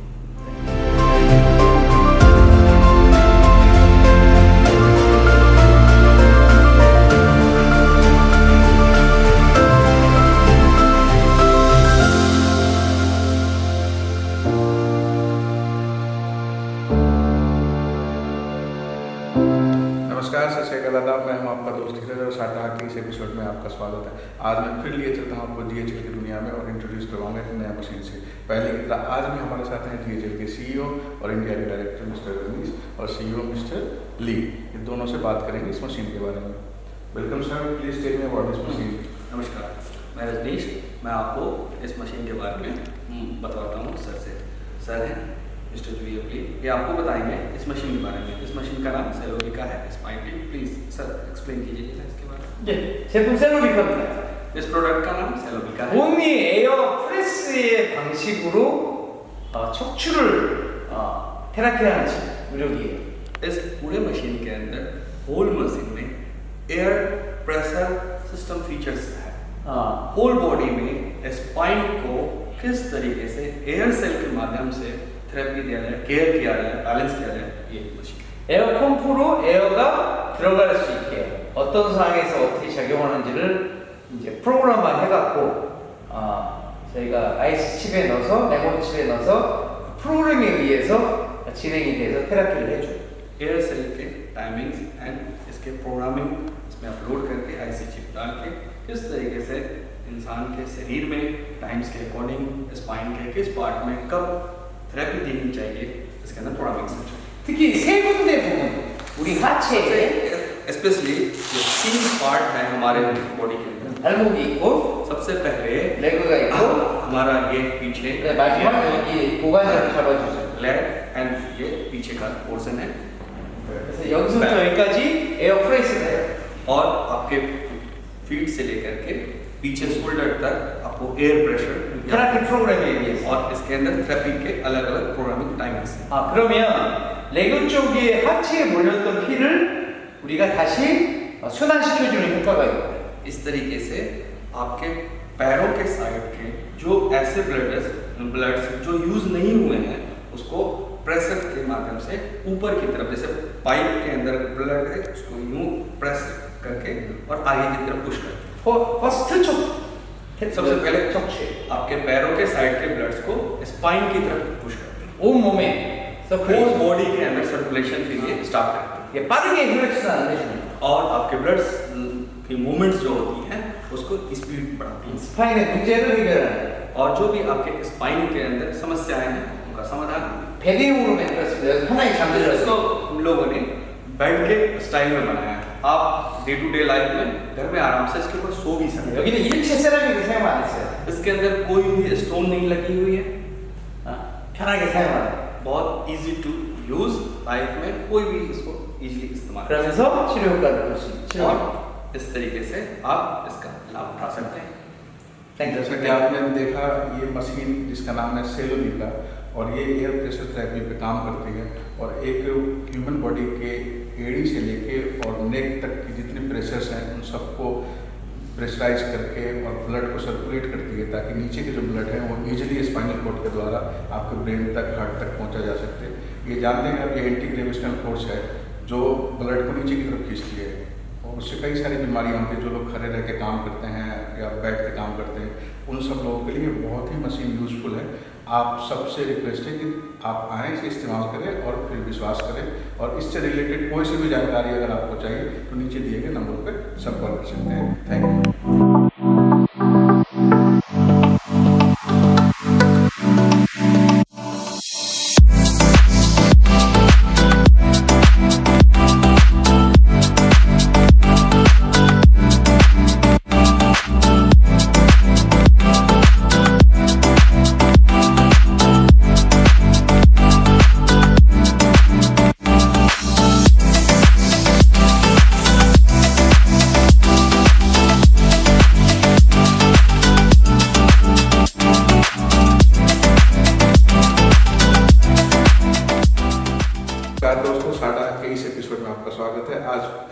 नमस्कार, सत श्री अकाल, आदाब। मैं हूं आपका दोस्त धीरज और साडा की इस एपिसोड में आपका स्वागत है। आज मैं फिर लिए चलता हूँ आपको DHL की दुनिया में और इंट्रोड्यूस करवाऊंगा एक नया मशीन से। पहले की तरह आज भी हमारे साथ हैं DHL के CEO और इंडिया के डायरेक्टर मिस्टर रजनीश और CEO मिस्टर ली। इन दोनों से बात करेंगे इस मशीन के बारे में। Welcome sir, please tell me about this machine. नमस्कार, मैं रजनीश। मैं आपको इस मशीन के बारे में बताता हूँ सर से। सर हैं मिस्टर जुएपली, ये आपको बताएंगे इस मशीन के बारे में। इस मशीन का नाम सेलोविका है, spine tip. Please sir explain कीजिए इसके बारे में। 네, 제품 셀로비카입니다. इस प्रोडक्ट का नाम सेलोविका है। 온리 에어 프레스의 방식으로 척추를 테라피하는 의료기예요. इस पूरे मशीन के अंदर होल मशीन में एयर प्रेशर सिस्टम फीचर्स है। होल बॉडी में स्पाइन को किस तरीके से एयर सेल के माध्यम से थेरेपी दिया जाए, केयर किया जाए, बैलेंस किया जाए, ये मशीन। 에어 펌프로 에어가 들어갈 수 있게 어떤 상황에서 어떻게 작용하는지를 이제 프로그램만 해갖고 저희가 아이스 칩에 넣어서 레몬 칩에 넣어서 프로그램에 의해서 진행이 돼서 테라피를 해줘요. एयर सेल के टाइमिंग्स एंड इसके प्रोग्रामिंग इसमें अपलोड करके आईसी चिप डाल के किस तरीके से इंसान के शरीर में टाइम्स के अकॉर्डिंग स्पाइन के किस पार्ट में कब थेरेपी देनी चाहिए, इसके अंदर प्रोग्रामिंग सेक्शन। 특히 세 군데 부분 우리 하체에 स्पेशली जो 3 पार्ट है हमारे बॉडी के अंदर। 발목이 있고 सबसे पहले 레그가 있고 हमारा ये पीछे 마지막 여기 고관절을 잡아주죠. लेग एंड ये पीछे का पोर्शन है। 그래서 여기서부터 여기까지 에어 프레스가 해요. और आपके फीट से लेकर के पीछे शोल्डर तक आपको एयर प्रेशर 테라피 프로그램에 의해서. और इसके अंदर थेरेपी के अलग अलग प्रोग्रामिंग टाइमिंग्स हैं। 그러면 레그 쪽에 하체에 몰렸던 피를 우리가 다시 순환시켜주는 효과가 있고 इस तरीके से आपके पैरों के साइड के जो ऐसे ब्लड्स जो यूज नहीं हुए हैं उसको प्रेशर के माध्यम से ऊपर की तरफ, जैसे पाइप के अंदर ब्लड है उसको यूं प्रेस करके और आगे की तरफ पुश करके फर्स्ट 쪽 सबसे पहले 척추 आपके पैरों के साइड के ब्लड्स को स्पाइन की तरफ पुश करते हैं। 온몸에 होल बॉडी के अंदर सर्कुलेशन के लिए स्टार्ट करते हैं 빠르게 혈액순환을 해줍니다. और आपके ब्लड्स की मूवमेंट्स जो होती हैं उसको स्पीड बढ़ाती हैं 스파인의 문제를 해결하는 और जो भी आपके स्पाइन के अंदर समस्याएं हैं उनका समाधान। 베딩으로 만들었습니다. 편하게 잠들었어요. इसको हम लोगों ने बेड के स्टाइल में बनाया है। आप डे टू डे लाइफ में घर में आराम से इसके ऊपर सो भी सकते हैं। 여기는 일체 세라믹을 사용 안 했어요. इसके अंदर कोई भी स्टोन नहीं लगी हुई है। 편하게 사용하는. बहुत इजी टू यूज, लाइफ में कोई भी इसको इजीली इस्तेमाल कर 그러면서 치료 효과를 볼 수 सकते 있죠. हैं और इस तरीके से आप इसका लाभ उठा सकते हैं। जैसा कि आपने देखा, ये मशीन जिसका नाम है सेलोविका और ये एयर प्रेशर थेरेपी पे काम करती है और एक ह्यूमन बॉडी के एड़ी से लेके और नेक तक की जितने प्रेशर्स हैं उन सबको प्रेशराइज करके और ब्लड को सर्कुलेट करती है ताकि नीचे के जो ब्लड है वो ईजिली स्पाइनल कोड के द्वारा आपके ब्रेन तक, हार्ट तक पहुंचा जा सकते हैं। ये जानते हैं आप, ये एंटी ग्रेविटेशनल फोर्स है जो ब्लड को नीचे की तरफ खींचती है और उससे कई सारी बीमारियां होती हैं। जो लोग खड़े रह के काम करते हैं या बैठ के काम करते हैं उन सब लोगों के लिए बहुत ही मशीन यूजफुल है। आप सबसे रिक्वेस्ट है कि आप आएँ, इसे इस्तेमाल करें और फिर विश्वास करें। और इससे रिलेटेड कोई सी भी जानकारी अगर आपको चाहिए तो नीचे दिए गए नंबर पर संपर्क कर सकते हैं। Thank you.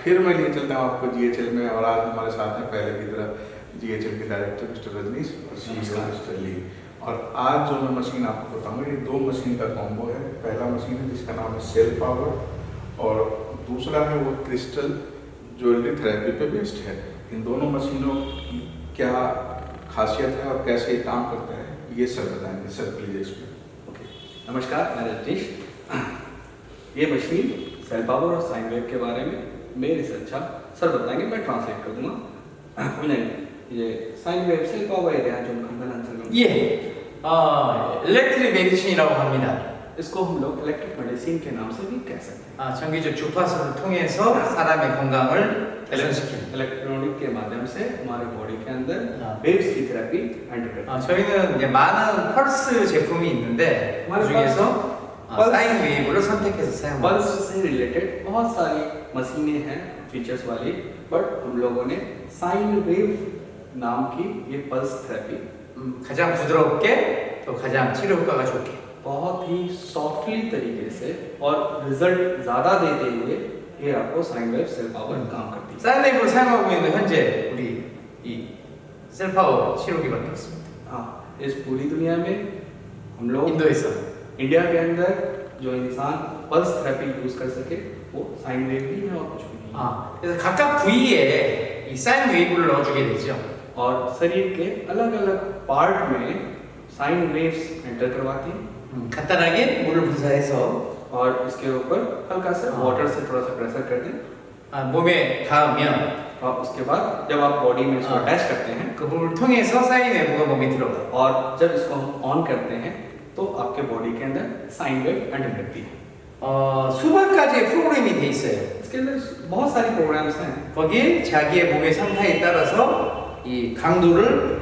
फिर मैं लिए चलता हूँ आपको DHL में और आज हमारे साथ हैं पहले की तरह DHL के डायरेक्टर मिस्टर रजनीश और CEO मिस्टर ली। और आज जो मैं मशीन आपको बताऊँगा ये 2 मशीन का कॉम्बो है। पहला मशीन है जिसका नाम है सेल पावर और दूसरा है वो क्रिस्टल ज्वेलरी थेरेपी पे बेस्ड है। इन दोनों मशीनों की क्या खासियत है और कैसे ये काम करता है ये सर बताएंगे। सर प्लीज इस पर। ओके, नमस्कार, मैं रजनीश। ये मशीन सेल पावर और साइन वेव के बारे में मेरे से अच्छा सर बताएंगे, मैं ट्रांसलेट कर दूंगा। 그냥 이제 사인웨이브 셀파워에 대한 좀 간단한 설명. 예, 일렉트릭 메디신이라고 합니다. इसको हम लोग इलेक्ट्रिक मेडिसिन के नाम से भी कह सकते हैं. 전기적 주파수를 통해서 사람의 건강을 개선시키는. इलेक्ट्रॉनिक के माध्यम से हमारे बॉडी के अंदर हाँ. वेव्स की थेरेपी एंटर करते हैं. 저희는 이제 많은 펄스 제품이 있는데 그 중에서 사인 웨이브를 선택해서 사용합니다. पल्स से रिलेटेड बहुत सारी मशीनें हैं फीचर्स वाली, बट हम लोगों ने साइन वेव नाम की ये पल्स थेरेपी 가장 부드럽게 또 가장 치료 효과가 좋게 बहुत ही सॉफ्टली तरीके से और रिजल्ट ज़्यादा देते हुए ये आपको साइन वेव सेल पावर काम करती है. 사인 웨이브를 사용하고 있는 현재 우리 이 셀파워 치료기밖에 없습니다. हाँ, इस पूरी दुनिया में हम लोग 인도에서 इंडिया के अंदर जो इंसान पल्स थेरेपी यूज कर सके वो साइन वेव ही है और कुछ भी नहीं. 그래서 각각 부위에 이 사인 웨이브를 넣어주게 되죠. और शरीर के अलग अलग पार्ट में साइन वेव्स एंटर करवाती हैं 간단하게 물을 분사해서 और इसके ऊपर हल्का सा हाँ. वाटर से थोड़ा सा प्रेशर कर दें. 몸에 닿으면 और उसके बाद जब आप बॉडी में इसको हाँ. अटैच करते हैं 그 물을 통해서 사인 웨이브가 몸에 들어가요. और जब इसको हम ऑन करते हैं तो आपके बॉडी के अंदर साइन वेव एंटर करती है. 수백 가지의 프로그램이 돼 있어요. इसके अंदर बहुत सारी प्रोग्राम्स हैं. 거기에 자기의 몸의 상태에 따라서 이 강도를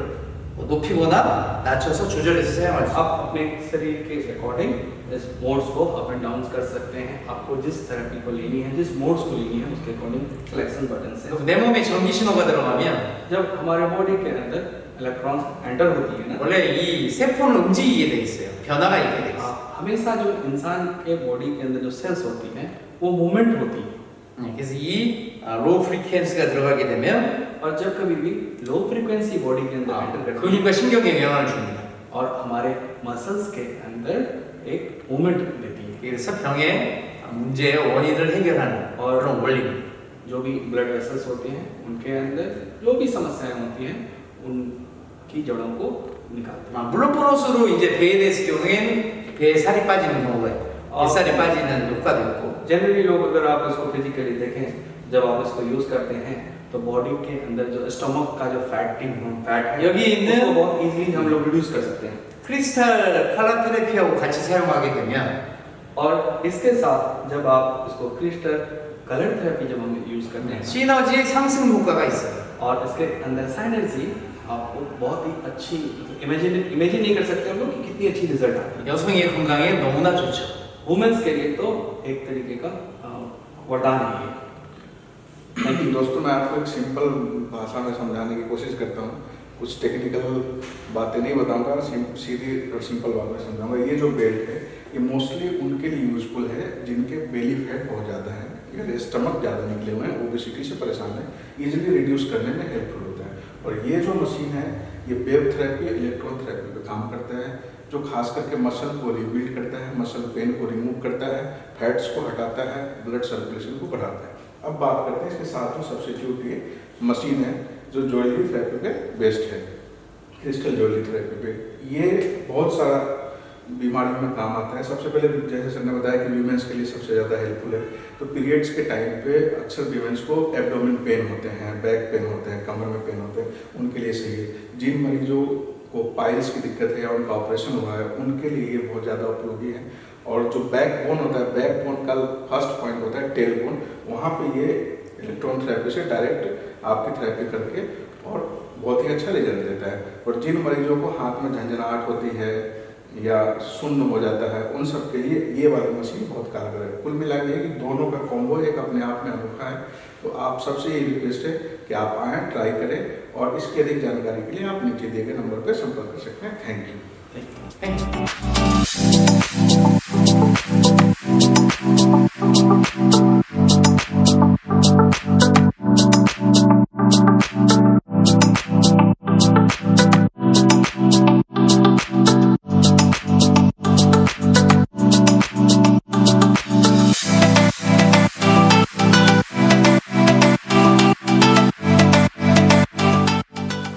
높이거나 낮춰서 조절해서 사용할 수 있어요. आप अपने शरीर के अकॉर्डिंग इस मोड्स को अप एंड डाउन कर सकते हैं. आपको जिस थेरेपी को लेनी है, जिस मोड्स को लेनी है, उसके अकॉर्डिंग सिलेक्शन बटन से 내 몸에 전기 신호가 들어가면 जब हमारे बॉडी के अंदर इलेक्ट्रॉन्स एंटर होती है ना, 원래 이 세포는 움직이게 돼 있어요. 변화가 있게 돼 있어요. हमेशा जो इंसान के बॉडी के अंदर जो सेल्स होती हैं वो मूवमेंट होती है. 그래서 이 로우 프리퀀시가 들어가게 되면 और जब कभी भी लो फ्रीक्वेंसी बॉडी के अंदर एंटर करती है 근육과 신경에 영향을 줍니다. और हमारे मसल्स के अंदर एक मूवमेंट देती है. 그래서 병의 문제의 원인을 해결하는 그런 원리입니다. जो भी ब्लड वेसल्स होते हैं उनके अंदर जो भी समस्याएं होती हैं उनकी जड़ों को निकालते हैं. 물론 보너스로 이제 배에 대했을 경우에는 배에 살이 빠지는 경우가 있고 뱃살이 빠지는 효과도 있고 जनरली लोग अगर आप इसको फिजिकली देखें, जब आप इसको यूज करते हैं तो बॉडी के अंदर जो स्टमक का जो फैट है 여기 있는 उसको बहुत इजीली हम लोग रिड्यूस कर सकते हैं. 크리스탈 칼라 테라피하고 같이 사용하게 되면 और इसके साथ जब आप इसको क्रिस्टल कलर थेरेपी जब हम यूज करते हैं 시너지 상승 효과가 있어요. और इसके अंदर साइनर्जी आपको बहुत ही अच्छी इमेजिन नहीं कर सकते हम लोग कि कितनी अच्छी रिजल्ट आती है. 여성의 건강에 너무나 좋죠. वुमेन्स के लिए तो एक तरीके का वरदान है ये. थैंक यू दोस्तों. मैं आपको एक सिंपल भाषा में समझाने की कोशिश करता हूँ. कुछ टेक्निकल बातें नहीं बताऊंगा, सीधी और सिंपल बात में समझाऊंगा. ये जो बेल्ट है ये मोस्टली उनके लिए यूजफुल है जिनके बेली फैट बहुत ज़्यादा है या स्टमक ज़्यादा निकले हुए हैं, ओबेसिटी से परेशान है, इजीली रिड्यूस करने में हेल्पफुल होता है. और ये जो मशीन है ये वेव थेरेपी, इलेक्ट्रॉन थेरेपी पे काम करता है, जो खास करके मसल को रिबिल्ड करता है, मसल पेन को रिमूव करता है, फैट्स को हटाता है, ब्लड सर्कुलेशन को बढ़ाता है. अब बात करते हैं इसके साथ जो सब्स्टिट्यूट ये मशीन है जो ज्वेलरी थेरेपी पे बेस्ड है, क्रिस्टल ज्वेलरी थेरेपी पे. ये बहुत सारा बीमारियों में काम आता है. सबसे पहले जैसे सर ने बताया कि वीमेंस के लिए सबसे ज़्यादा हेल्पफुल है. तो पीरियड्स के टाइम पे अक्सर वीमेंस को एब्डोमेन पेन होते हैं, बैक पेन होते हैं, कमर में पेन होते हैं, उनके लिए सही है. जिन मरीजों को पाइल्स की दिक्कत है या उनका ऑपरेशन हुआ है उनके लिए ये बहुत ज़्यादा उपयोगी है. और जो बैक बोन होता है, बैक बोन का फर्स्ट पॉइंट होता है टेल बोन, वहाँ पे ये इलेक्ट्रॉन थेरेपी से डायरेक्ट आपकी थेरेपी करके और बहुत ही अच्छा रिजल्ट देता है. और जिन मरीजों को हाथ में झंझनाहट होती है या सुन्न हो जाता है उन सब के लिए ये वाली मशीन बहुत कारगर है. कुल मिला के कि दोनों का कॉम्बो एक अपने आप में अनोखा है. तो आप सबसे ये रिक्वेस्ट है कि आप आएँ, ट्राई करें और इसकी अधिक जानकारी के लिए आप नीचे दिए गए नंबर पर संपर्क कर सकते हैं. Thank you.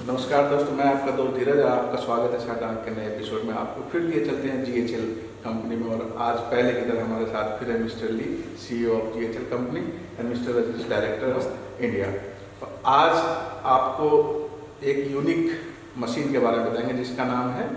नमस्कार दोस्तों, मैं आपका दोस्त धीरज और आपका स्वागत है साडा के नए एपिसोड में. आपको फिर लिए चलते हैं GHL कंपनी में. और आज पहले की तरह हमारे साथ फिर है मिस्टर ली, CEO ऑफ GHL company and mister Rajneesh, director of India. आज आपको एक यूनिक मशीन के बारे में बताएंगे जिसका नाम है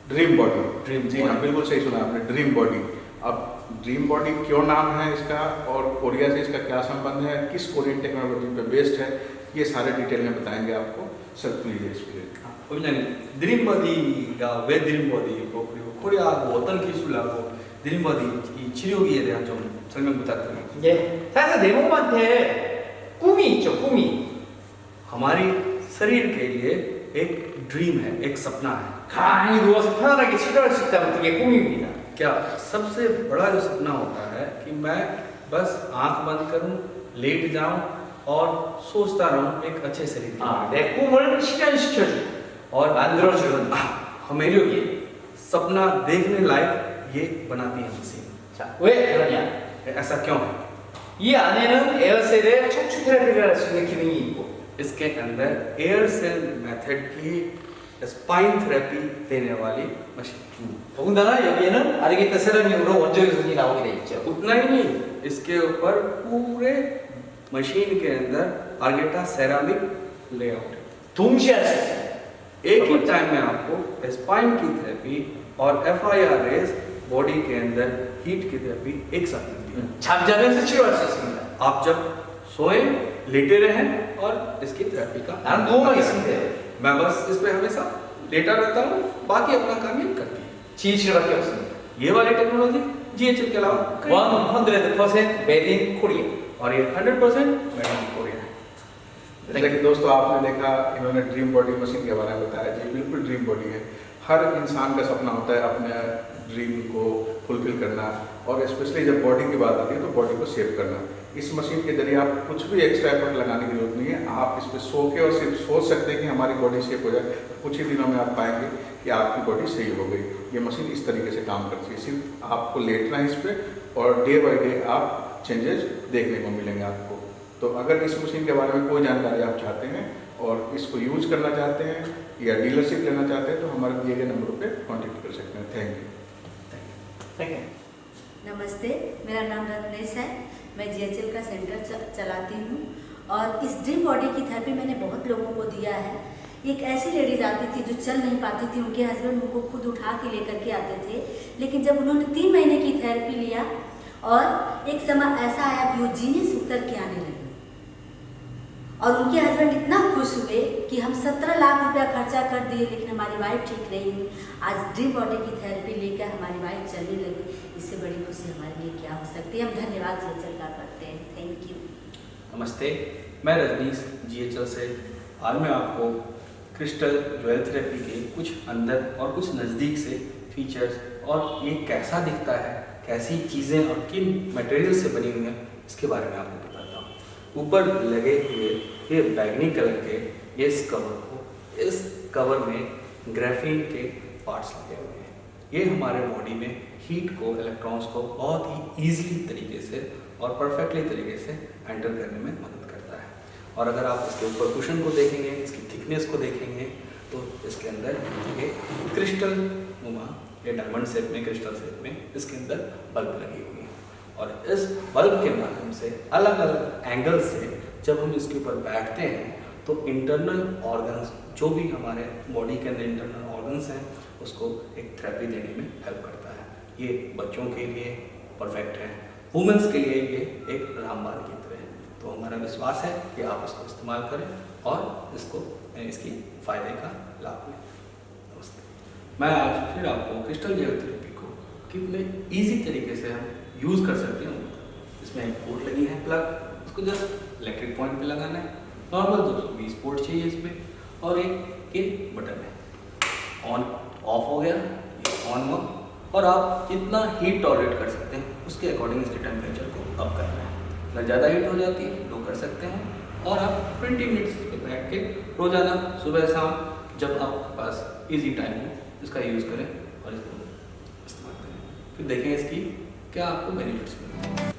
ड्रीम बॉडी। जी हाँ, बिल्कुल सही सुना आपने, ड्रीम बॉडी। अब ड्रीम बॉडी क्यों नाम है इसका और कोरिया से इसका क्या संबंध है, किस कोरियन टेक्नोलॉजी पे बेस्ड है, ये सारे डिटेल में बताएंगे आपको। Sir please explain. 원장님, 드림버디가 왜 드림버디고 그리고 코리아하고 어떤 기술하고 드림버디 이 치료기에 대한 좀 설명 부탁드립니다. 예. 사실 내 몸한테 꿈이 있죠, 꿈이. हमारी शरीर के लिए एक ड्रीम है, एक सपना है। 가만히 누워서 편안하게 치료할 수 있다면 그게 꿈입니다. क्या सबसे बड़ा जो सपना होता है कि मैं बस आंख बंद करूं, लेट जाऊं और सोचता रहूं एक अच्छे शरीर के बारे में। 내 꿈을 실현시켜주고 और 만들어주는 हमें सपना देखने लायक ये बनाती है मशीन। 자, 왜 그러냐? ऐसा क्यों है? 이 안에는 에어셀의 척추 테라피를 할 수 있는 기능이 있고 इसके अंदर एयर सेल मेथड की स्पाइन थेरेपी देने वाली मशीन। 더군다나 여기에는 아르게타 세라믹으로 원적외선이 나오게 돼 있죠. उतना ही नहीं, इसके ऊपर पूरे मशीन के अंदर आर्गेटा सेरामिक लेआउट है। 동시에 할 수 있어요. एक ही टाइम में आपको स्पाइन की थेरेपी और FIR रेज बॉडी के अंदर हीट की थेरेपी एक साथ मिलती है। 잠자면서 치료할 수 있습니다. आप जब सोए लेटे रहें और इसकी थेरेपी का 나는 누워만 있으면 돼요. मैं बस इस पे हमेशा लेटा रहता हूँ, बाकी अपना काम ये करती है। GHL밖에 없습니다. ये वाली टेक्नोलॉजी GHL के अलावा कई- 100% मेड इन कोरिया. और ये 100% मेड इन कोरिया है। जैसा कि दोस्तों आपने देखा, इन्होंने ड्रीम बॉडी मशीन के बारे में बताया। जी बिल्कुल ड्रीम बॉडी है। हर इंसान का सपना होता है अपने ड्रीम को फुलफिल करना, और स्पेशली जब बॉडी की बात आती है तो बॉडी को सेव करना। इस मशीन के जरिए आप कुछ भी एक्स्ट्रा एफर्ट लगाने की जरूरत नहीं है। आप इस पर सो के और सिर्फ सोच सकते हैं कि हमारी बॉडी शेप हो जाए। कुछ ही दिनों में आप पाएंगे कि आपकी बॉडी सही हो गई। ये मशीन इस तरीके से काम करती है। सिर्फ आपको लेटना है इस पर और डे बाई डे आप चेंजेस देखने को मिलेंगे आपको। तो अगर इस मशीन के बारे में कोई जानकारी आप चाहते हैं और इसको यूज करना चाहते हैं या डीलरशिप लेना चाहते हैं तो हमारे दिए गए नंबरों पे कांटेक्ट कर सकते हैं। Thank you. Thank you. नमस्ते, मेरा नाम रत्नेश है। मैं GHL का सेंटर चलाती हूँ और इस ड्रीम बॉडी की थेरेपी मैंने बहुत लोगों को दिया है। एक ऐसी लेडीज आती थी जो चल नहीं पाती थी, उनके हस्बैंड उनको खुद उठा के लेकर के आते थे, लेकिन जब उन्होंने 3 महीने की थेरेपी लिया और एक समय ऐसा आया कि वो जीने से उतर के आने लगी और उनके हस्बैंड इतना खुश हुए कि हम 17 लाख रुपया खर्चा कर दिए लेकिन हमारी वाइफ ठीक नहीं हुई। आज ड्रीम बॉडी की थेरेपी लेकर हमारी वाइफ चलने लगी। इससे बड़ी खुशी हमारे लिए क्या हो सकती है। हम धन्यवाद GHL का करते हैं। Thank you. नमस्ते, मैं रजनीश GHL से। आज मैं आपको क्रिस्टल ज्वेल थेरेपी के कुछ अंदर और कुछ नज़दीक से फीचर्स और ये कैसा दिखता है, कैसी चीज़ें और किन मटेरियल से बनी हुई हैं, इसके बारे में आपको बताता हूँ। ऊपर लगे हुए ये बैगनी कलर के इस कवर में ग्राफीन के पार्ट्स लगे हुए हैं। ये हमारे बॉडी में हीट को, इलेक्ट्रॉन्स को बहुत ही ईजीली तरीके से और परफेक्टली तरीके से एंटर करने में मदद करता है। और अगर आप इसके ऊपर कुशन को देखेंगे, इसकी थिकनेस को देखेंगे तो इसके अंदर ये क्रिस्टल नुमा, ये डायमंड शेप में, क्रिस्टल शेप में इसके अंदर बल्ब लगी हुई है। और इस बल्ब के माध्यम से अलग अलग एंगल से जब हम इसके ऊपर बैठते हैं तो इंटरनल ऑर्गन्स, जो भी हमारे बॉडी के अंदर इंटरनल ऑर्गन्स हैं, उसको एक थेरेपी देने में हेल्प करता है। ये बच्चों के लिए परफेक्ट है, वुमेंस के लिए ये एक रामबाण की तरह है। तो हमारा विश्वास है कि आप इसको इस्तेमाल करें और इसकी फ़ायदे का लाभ लें। नमस्ते, मैं आज फिर आपको क्रिस्टल जेल थेरेपी को कितने ईजी तरीके से हम यूज़ कर सकते हैं। इसमें एक पोर्ट लगी है प्लग, उसको जस्ट इलेक्ट्रिक पॉइंट पे लगाना है। नॉर्मल 220 पोर्ट चाहिए इसमें, और एक ये बटन है, ऑन ऑफ हो गया, ये ऑन हुआ, और आप जितना हीट टॉलरेट कर सकते हैं उसके अकॉर्डिंग इसके टेम्परेचर को अप करना है। अगर ज़्यादा हीट हो जाती है लो कर सकते हैं, और आप 20 मिनट्स पे बैठ के रोज़ाना सुबह शाम जब आपके पास इजी टाइम हो इसका यूज़ करें और इसको इस्तेमाल करें। फिर देखें इसकी क्या आपको बेनिफिट्स मिलेंगे।